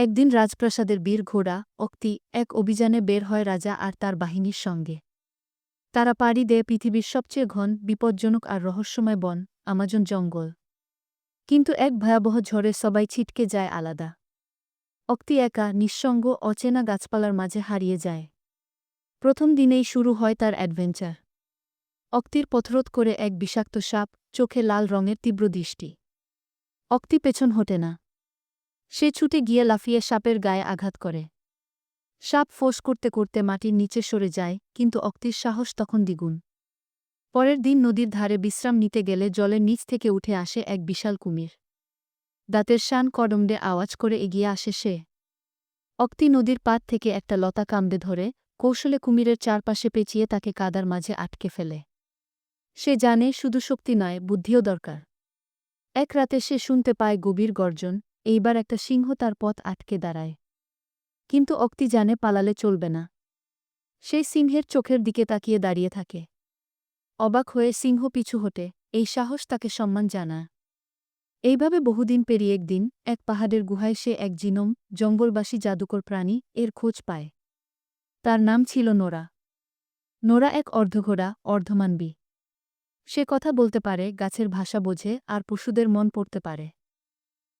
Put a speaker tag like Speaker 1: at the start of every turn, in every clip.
Speaker 1: একদিন রাজপ্রাসাদের বীর ঘোড়া অক্তি এক অভিযানে বের হয় রাজা আর তার বাহিনীর সঙ্গে। তারা পাড়ি দেয় পৃথিবীর সবচেয়ে ঘন বিপজ্জনক আর রহস্যময় বন আমাজন জঙ্গল। কিন্তু এক ভয়াবহ ঝড়ে সবাই ছিটকে যায় আলাদা। অক্তি একা নিঃসঙ্গ অচেনা গাছপালার মাঝে হারিয়ে যায়। প্রথম দিনেই শুরু হয় তার অ্যাডভেঞ্চার। অক্তির পথরোধ করে এক বিষাক্ত সাপ, চোখে লাল রঙের তীব্র দৃষ্টি। অক্তি পেছন হটে না। সে ছুটে গিয়ে লাফিয়ে সাপের গায়ে আঘাত করে। সাপ ফোঁস করতে করতে মাটির নিচে সরে যায়, কিন্তু অক্তির সাহস তখন দ্বিগুণ। পরের দিন নদীর ধারে বিশ্রাম নিতে গেলে জলের নিচ থেকে উঠে আসে এক বিশাল কুমির। দাঁতের শান কড়মড়ে আওয়াজ করে এগিয়ে আসে সে। অক্তি নদীর পাড় থেকে একটা লতা কামড়ে ধরে কৌশলে কুমিরের চারপাশে পেঁচিয়ে তাকে কাদার মাঝে আটকে ফেলে। সে জানে শুধু শক্তি নয়, বুদ্ধিও দরকার। এক রাতে সে শুনতে পায় গভীর গর্জন, এইবার একটা সিংহ তার পথ আটকে দাঁড়ায়। কিন্তু অক্তি জানে পালালে চলবে না। সেই সিংহের চোখের দিকে তাকিয়ে দাঁড়িয়ে থাকে। অবাক হয়ে সিংহ পিছু হটে, এই সাহস তাকে সম্মান জানায়। এইভাবে বহুদিন পেরিয়ে একদিন এক পাহাড়ের গুহায় সে এক জিনোম জঙ্গলবাসী জাদুকর প্রাণী এর খোঁজ পায়। তার নাম ছিল নোরা। নোরা এক অর্ধঘোড়া অর্ধমানবী। সে কথা বলতে পারে, গাছের ভাষা বোঝে আর পশুদের মন পড়তে পারে।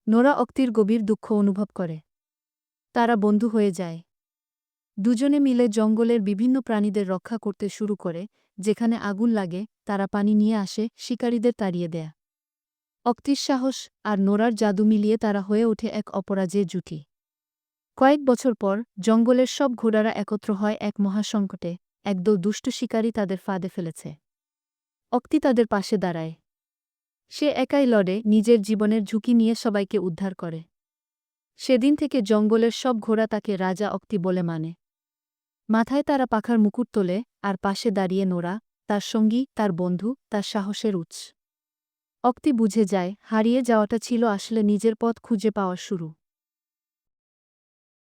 Speaker 1: নোরা অক্তির গভীর দুঃখ অনুভব করে। তারা বন্ধু হয়ে যায়। দুজনে মিলে জঙ্গলের বিভিন্ন প্রাণীদের রক্ষা করতে শুরু করে, যেখানে আগুন লাগে তারা পানি নিয়ে আসে শিকারীদের তাড়িয়ে দেয়। অক্তির সাহস আর নোরার জাদু মিলিয়ে তারা হয়ে ওঠে এক অপরাজেয় জুটি। কয়েক বছর পর জঙ্গলের সব ঘোড়ারা একত্র হয় এক মহাসংকটে, একদল দুষ্ট শিকারী তাদের ফাঁদে ফেলেছে। অক্তি তাদের পাশে দাঁড়ায়। সে একাই লড়ে, নিজের জীবনের ঝুঁকি নিয়ে সবাইকে উদ্ধার করে। সেদিন থেকে জঙ্গলের সব ঘোড়া তাকে রাজা অক্তি বলে মানে। মাথায় তারা পাখার মুকুট তোলে, আর পাশে দাঁড়িয়ে নোরা, তার সঙ্গী, তার বন্ধু, তার সাহসের উৎস। অক্তি বুঝে যায় হারিয়ে যাওয়াটা ছিল আসলে নিজের পথ খুঁজে পাওয়ার শুরু।